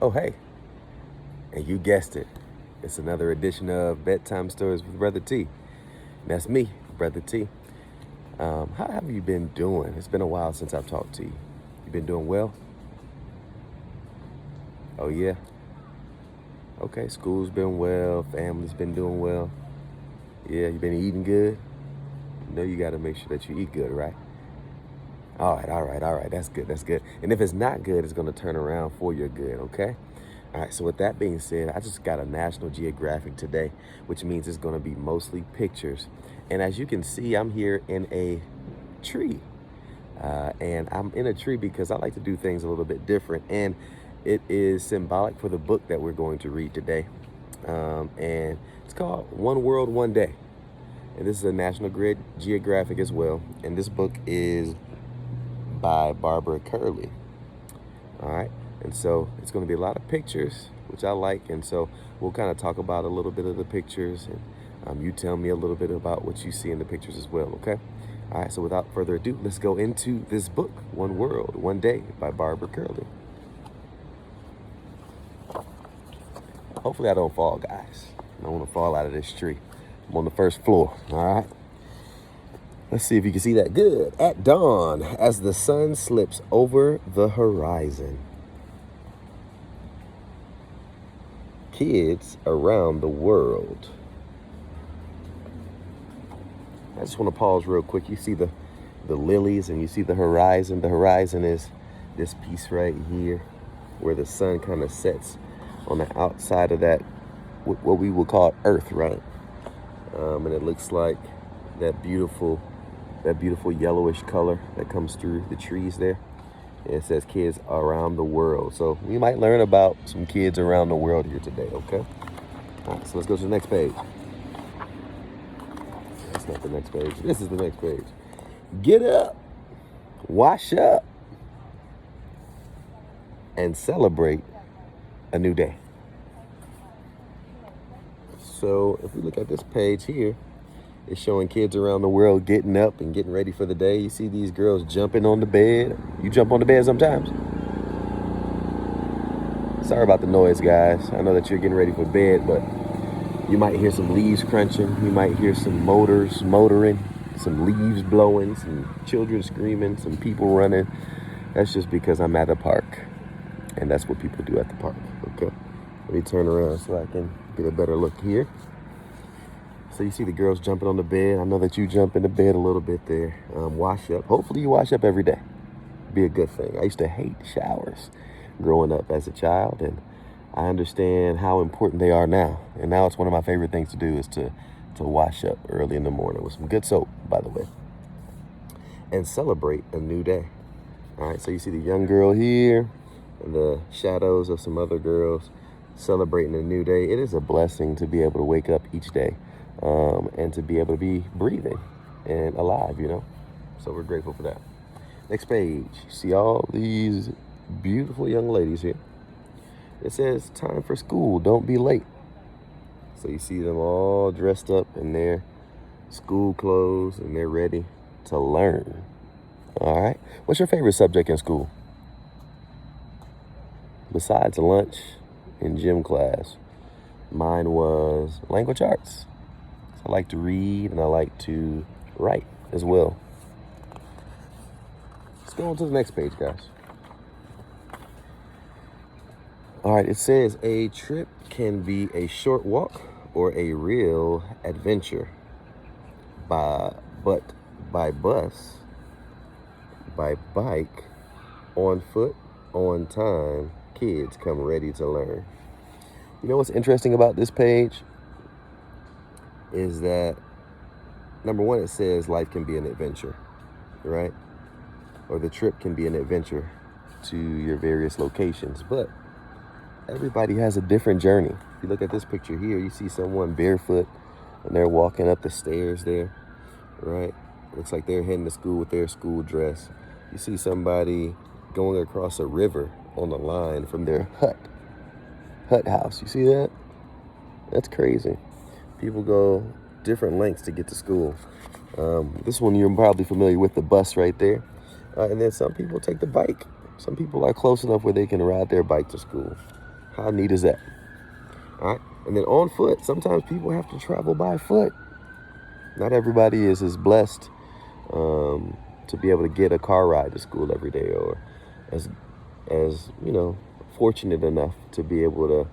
Oh, hey, and you guessed it. It's another edition of Bedtime Stories with Brother T. And that's me, Brother T. How have you been doing? It's been a while since I've talked to you. You been doing well? Oh, yeah? Okay, school's been well, family's been doing well. Yeah, you been eating good? You know you got to make sure that you eat good, right? All right. That's good. And if it's not good, it's going to turn around for your good, okay? All right, so with that being said, I just got a National Geographic today, which means it's going to be mostly pictures. And as you can see, I'm here in a tree. And I'm in a tree because I like to do things a little bit different. And it is symbolic for the book that we're going to read today. And it's called One World, One Day. And this is a National Geographic as well. And this book is by Barbara Kerley. All right. And so it's going to be a lot of pictures, which I like. And so we'll kind of talk about a little bit of the pictures. And you tell me a little bit about what you see in the pictures as well. Okay. All right. So without further ado, let's go into this book, One World, One Day by Barbara Kerley. Hopefully I don't fall, guys. I don't want to fall out of this tree. I'm on the first floor. All right. Let's see if you can see that. Good. At dawn, as the sun slips over the horizon, kids around the world. I just want to pause real quick. You see the lilies and you see the horizon. The horizon is this piece right here where the sun kind of sets on the outside of that, what we would call Earth, right? And it looks like that beautiful yellowish color that comes through the trees there. And it says kids around the world. So we might learn about some kids around the world here today, okay? All right, so let's go to the next page. That's not the next page. This is the next page. Get up, wash up, and celebrate a new day. So if we look at this page here, it's showing kids around the world getting up and getting ready for the day. You see these girls jumping on the bed. You jump on the bed sometimes? Sorry about the noise, guys. I know that you're getting ready for bed, but you might hear some leaves crunching. You might hear some motors motoring, some leaves blowing, some children screaming, some people running. That's just because I'm at a park, and that's what people do at the park, okay? Let me turn around so I can get a better look here. So you see the girls jumping on the bed. I know that you jump in the bed a little bit there. Wash up. Hopefully you wash up every day. Be a good thing. I used to hate showers growing up as a child, and I understand how important they are now. And now it's one of my favorite things to do is to wash up early in the morning with some good soap, by the way, and celebrate a new day. All right, so you see the young girl here and the shadows of some other girls celebrating a new day. It is a blessing to be able to wake up each day. And to be able to be breathing and alive, you know. So we're grateful for that. Next page. You see all these beautiful young ladies here. It says, time for school, don't be late. So you see them all dressed up in their school clothes and they're ready to learn. All right. What's your favorite subject in school? Besides lunch and gym class, mine was language arts. I like to read and I like to write as well. Let's go on to the next page, guys. All right, it says a trip can be a short walk or a real adventure. But by bus, by bike, on foot, on time, kids come ready to learn. You know what's interesting about this page? Is that, number one, it says life can be an adventure, right? Or the trip can be an adventure to your various locations. But everybody has a different journey. If you look at this picture here, you see someone barefoot and they're walking up the stairs there, right? Looks like they're heading to school with their school dress. You see somebody going across a river on the line from their hut house. You see that? That's crazy. People go different lengths to get to school. This one you're probably familiar with, the bus right there. And then some people take the bike. Some people are close enough where they can ride their bike to school. How neat is that? All right. And then on foot, sometimes people have to travel by foot. Not everybody is as blessed to be able to get a car ride to school every day, or as fortunate enough to be able to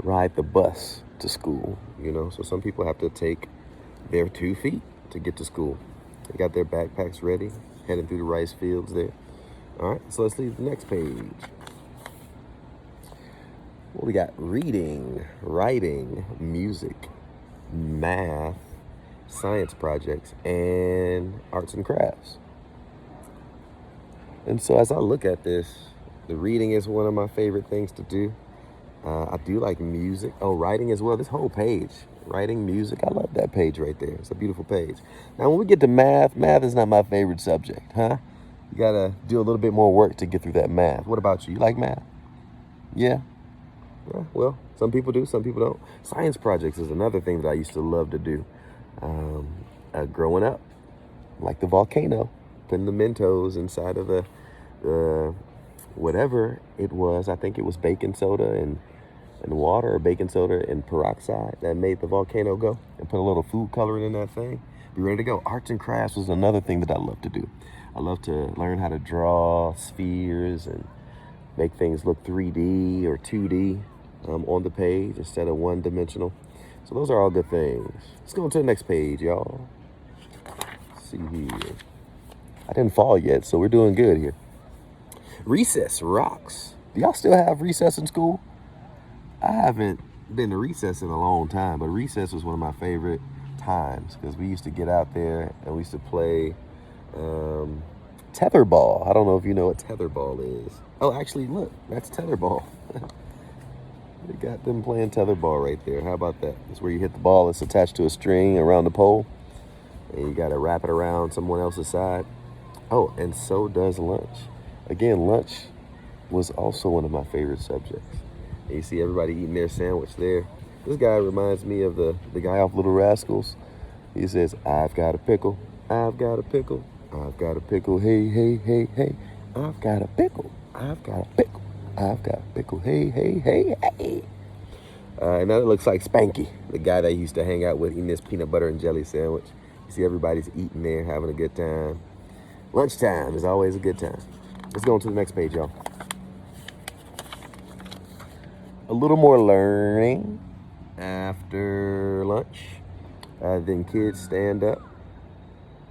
ride the bus to school. So some people have to take their 2 feet to get to school. They got their backpacks ready, heading through the rice fields there. All right, so let's leave the next page. Well, we got reading, writing, music, math, science projects, and arts and crafts. And so as I look at this, the reading is one of my favorite things to do. I do like music. Oh, writing as well. This whole page, writing, music, I love that page right there. It's a beautiful page. Now, when we get to math is not my favorite subject, huh? You gotta do a little bit more work to get through that math. What about you? You like math? Yeah? Well, some people do, some people don't. Science projects is another thing that I used to love to do. Growing up, like the volcano, putting the Mentos inside of the whatever it was. I think it was baking soda and water, or baking soda and peroxide that made the volcano go, and put a little food coloring in that thing. Be ready to go. Arts and crafts was another thing that I love to do. I love to learn how to draw spheres and make things look 3D or 2D on the page instead of one-dimensional. So those are all good things. Let's go to the next page, y'all. Let's see here. I didn't fall yet, so we're doing good here. Recess rocks. Do y'all still have recess in school? I haven't been to recess in a long time, but recess was one of my favorite times because we used to get out there and we used to play tetherball. I don't know if you know what tetherball is. Oh, actually, look, that's tetherball. They got them playing tetherball right there. How about that? It's where you hit the ball. It's attached to a string around the pole, and you got to wrap it around someone else's side. Oh, and so does lunch. Again, lunch was also one of my favorite subjects. And you see everybody eating their sandwich there. This guy reminds me of the guy off Little Rascals. He says, "I've got a pickle. I've got a pickle. I've got a pickle. Hey, hey, hey, hey. I've got a pickle. I've got a pickle. I've got a pickle. Hey, hey, hey, hey." And that looks like Spanky, the guy that used to hang out with, eating this peanut butter and jelly sandwich. You see everybody's eating there, having a good time. Lunchtime is always a good time. Let's go on to the next page, y'all. A little more learning after lunch. Then kids stand up,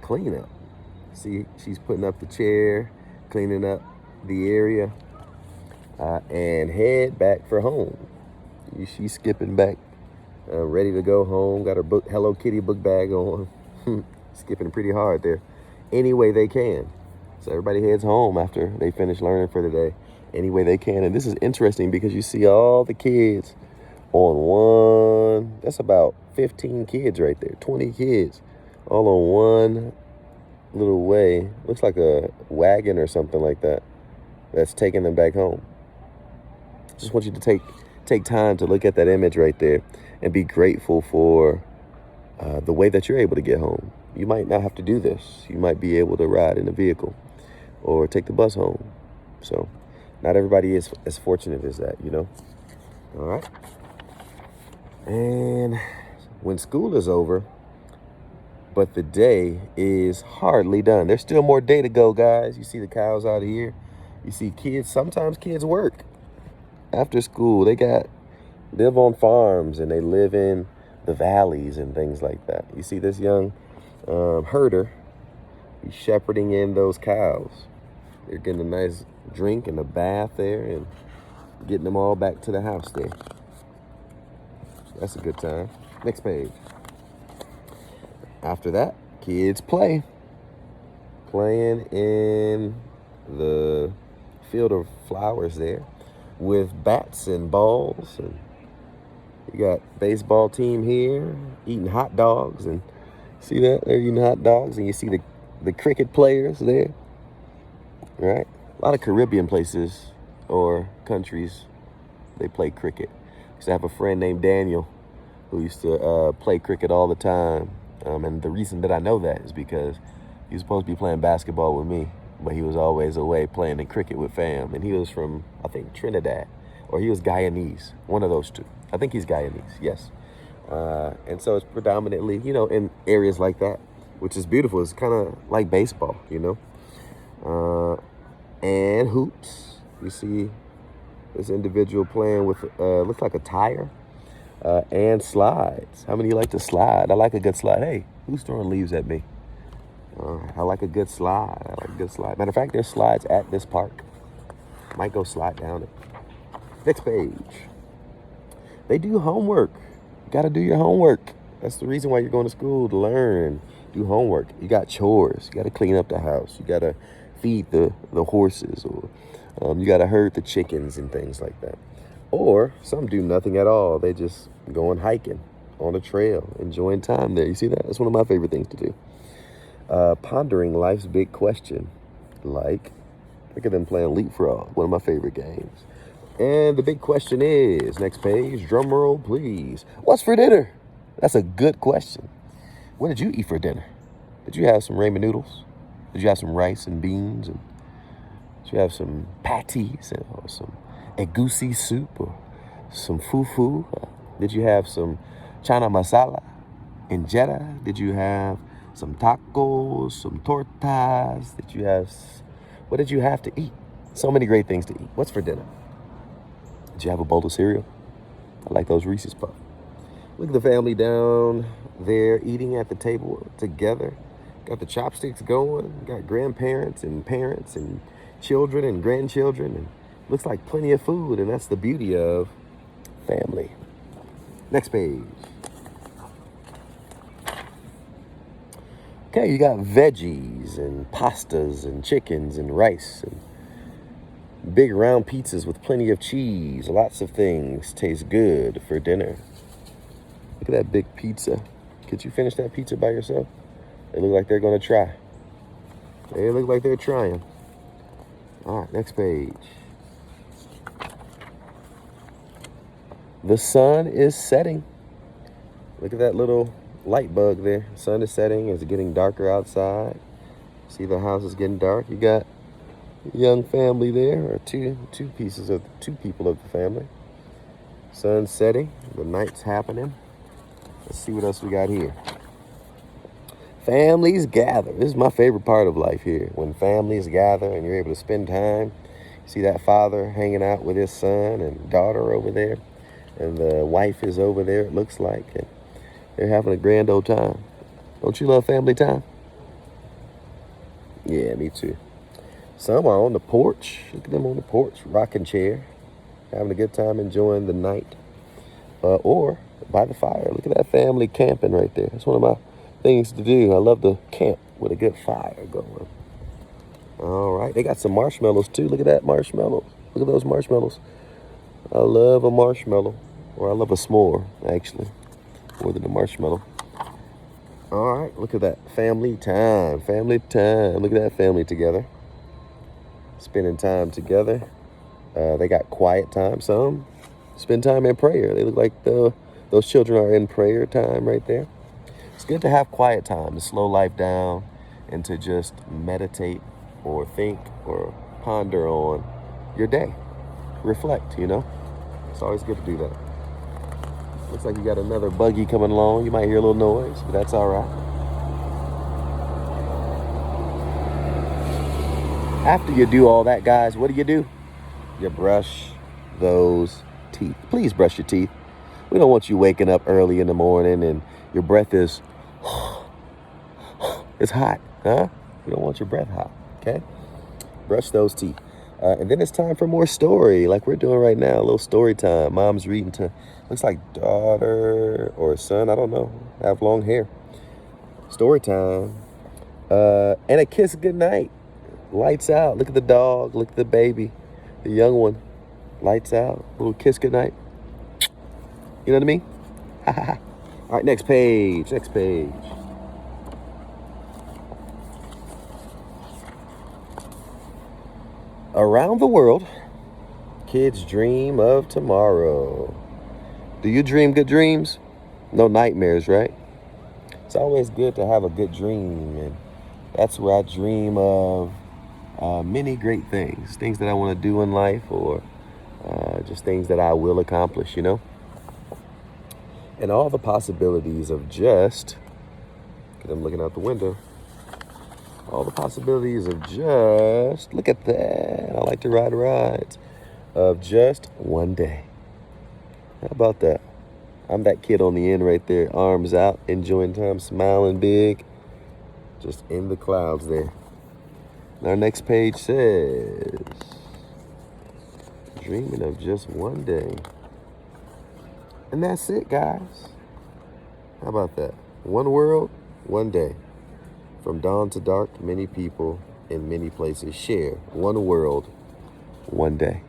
clean up. See, she's putting up the chair, cleaning up the area, and head back for home. She's skipping back, ready to go home. Got her Hello Kitty book bag on. Skipping pretty hard there. Any way they can. So everybody heads home after they finish learning for the day. Any way they can. And this is interesting because you see all the kids on one. That's about 15 kids right there. 20 kids all on one little way. Looks like a wagon or something like that. That's taking them back home. Just want you to take time to look at that image right there and be grateful for the way that you're able to get home. You might not have to do this. You might be able to ride in a vehicle or take the bus home. So not everybody is as fortunate as that, All right. And when school is over, but the day is hardly done. There's still more day to go, guys. You see the cows out here. You see kids. Sometimes kids work after school. They live on farms and they live in the valleys and things like that. You see this young herder. He's shepherding in those cows. They're getting a nice drink and a bath there and getting them all back to the house there. That's a good time. Next page. After that, kids play. Playing in the field of flowers there with bats and balls. And you got baseball team here eating hot dogs. And see that? They're eating hot dogs. And you see the cricket players there. Right? A lot of Caribbean places or countries, they play cricket. I used to have a friend named Daniel who used to play cricket all the time. And the reason that I know that is because he was supposed to be playing basketball with me, but he was always away playing in cricket with fam. And he was from, I think, Trinidad or he was Guyanese, one of those two. I think he's Guyanese, yes. And so it's predominantly, in areas like that, which is beautiful. It's kind of like baseball, and hoops. You see this individual playing with, looks like a tire, and slides. How many like to slide? I like a good slide. Hey, who's throwing leaves at me? I like a good slide. Matter of fact, there's slides at this park. Might go slide down it. Next page. They do homework. You got to do your homework. That's the reason why you're going to school, to learn. Do homework. You got chores. You got to clean up the house. You got to feed the horses, or you got to herd the chickens and things like that. Or some do nothing at all. They just going hiking on a trail, enjoying time there. You see that? That's one of my favorite things to do. Pondering life's big question. Like, look at them playing leapfrog, one of my favorite games. And the big question is, next page, drum roll, please. What's for dinner? That's a good question. What did you eat for dinner? Did you have some ramen noodles? Did you have some rice and beans? And did you have some patties or some egusi soup or some fufu? Did you have some chana masala, injera? Did you have some tacos, some tortas? What did you have to eat? So many great things to eat. What's for dinner? Did you have a bowl of cereal? I like those Reese's Puffs. Look at the family down there eating at the table together. Got the chopsticks going. Got grandparents and parents and children and grandchildren. And looks like plenty of food. And that's the beauty of family. Next page. Okay, you got veggies and pastas and chickens and rice and big round pizzas with plenty of cheese. Lots of things taste good for dinner. Look at that big pizza. Could you finish that pizza by yourself? They look like they're going to try. They look like they're trying. All right, next page. The sun is setting. Look at that little light bug there. Sun is setting. It's getting darker outside. See, the house is getting dark. You got a young family there, or two people of the family. Sun setting. The night's happening. Let's see what else we got here. Families gather. This is my favorite part of life here. When families gather and you're able to spend time. See that father hanging out with his son and daughter over there. And the wife is over there, it looks like. And they're having a grand old time. Don't you love family time? Yeah, me too. Some are on the porch. Look at them on the porch, rocking chair, having a good time, enjoying the night. Or by the fire. Look at that family camping right there. That's one of my things to do. I love to camp with a good fire going. All right, they got some marshmallows too. Look at that marshmallow. Look at those marshmallows. I love a marshmallow, or I love a s'more, actually, more than a marshmallow. All right, look at that. Family time. Family time. Look at that family together. Spending time together. They got quiet time. Some spend time in prayer. They look like those children are in prayer time right there. It's good to have quiet time, to slow life down, and to just meditate or think or ponder on your day. Reflect, It's always good to do that. Looks like you got another buggy coming along. You might hear a little noise, but that's all right. After you do all that, guys, what do? You brush those teeth. Please brush your teeth. We don't want you waking up early in the morning and your breath is it's hot, huh? We don't want your breath hot, okay? Brush those teeth. And then it's time for more story, like we're doing right now, a little story time. Mom's reading to, looks like daughter or son, I don't know, have long hair. Story time. And a kiss goodnight. Lights out. Look at the dog, look at the baby, the young one. Lights out, little kiss goodnight. You know what I mean? All right, next page. Around the world, kids dream of tomorrow. Do you dream good dreams? No nightmares, right? It's always good to have a good dream, and that's where I dream of many great things that I want to do in life, or just things that I will accomplish, you know? And all the possibilities of just, because I'm looking out the window, all the possibilities of just, look at that, I like to ride rides, of just one day. How about that? I'm that kid on the end right there, arms out, enjoying time, smiling big, just in the clouds there. And our next page says, dreaming of just one day. And that's it, guys. How about that? One world, one day. From dawn to dark, many people in many places share one world, one day.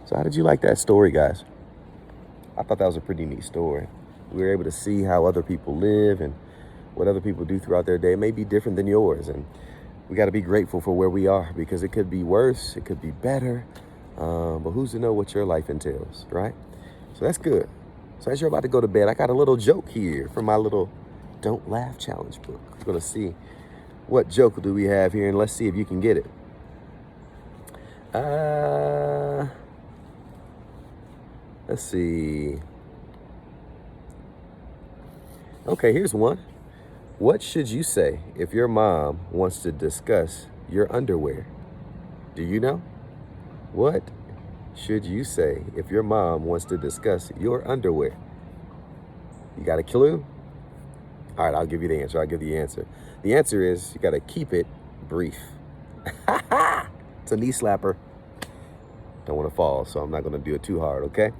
So how did you like that story, guys? I thought that was a pretty neat story. We were able to see how other people live and what other people do throughout their day. It may be different than yours, and we got to be grateful for where we are, because it could be worse, it could be better, but who's to know what your life entails, right? So that's good. So as you're about to go to bed, I got a little joke here from my little Don't Laugh Challenge book. We're going to see what joke do we have here, and let's see if you can get it. Let's see. Okay, here's one. What should you say if your mom wants to discuss your underwear? Do you know? What should you say if your mom wants to discuss your underwear? You got a clue? All right, I'll give you the answer. I'll give you the answer. The answer is you got to keep it brief. It's a knee slapper. Don't want to fall, so I'm not going to do it too hard, okay?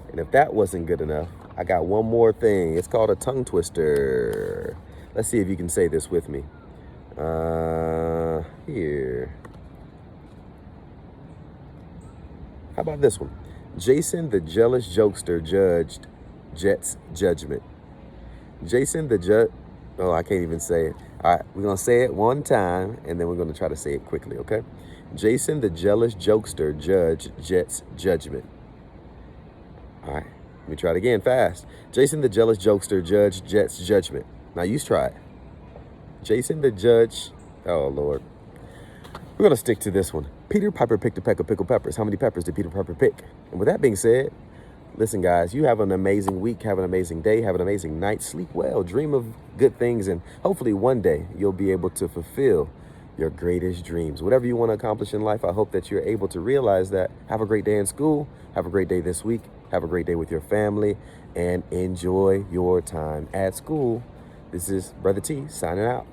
And if that wasn't good enough, I got one more thing. It's called a tongue twister. Let's see if you can say this with me. Here. How about this one? Jason the jealous jokester judged Jet's judgment. Jason the oh, I can't even say it. All right, we're going to say it one time, and then we're going to try to say it quickly, okay? Jason the jealous jokester judged Jet's judgment. All right, let me try it again fast. Jason the jealous jokester judged Jet's judgment. Now you try it. Jason the judge, oh Lord. We're gonna stick to this one. Peter Piper picked a peck of pickled peppers. How many peppers did Peter Piper pick? And with that being said, listen guys, you have an amazing week, have an amazing day, have an amazing night, sleep well, dream of good things, and hopefully one day you'll be able to fulfill your greatest dreams. Whatever you want to accomplish in life, I hope that you're able to realize that. Have a great day in school, have a great day this week, have a great day with your family, and enjoy your time at school. This is Brother T signing out.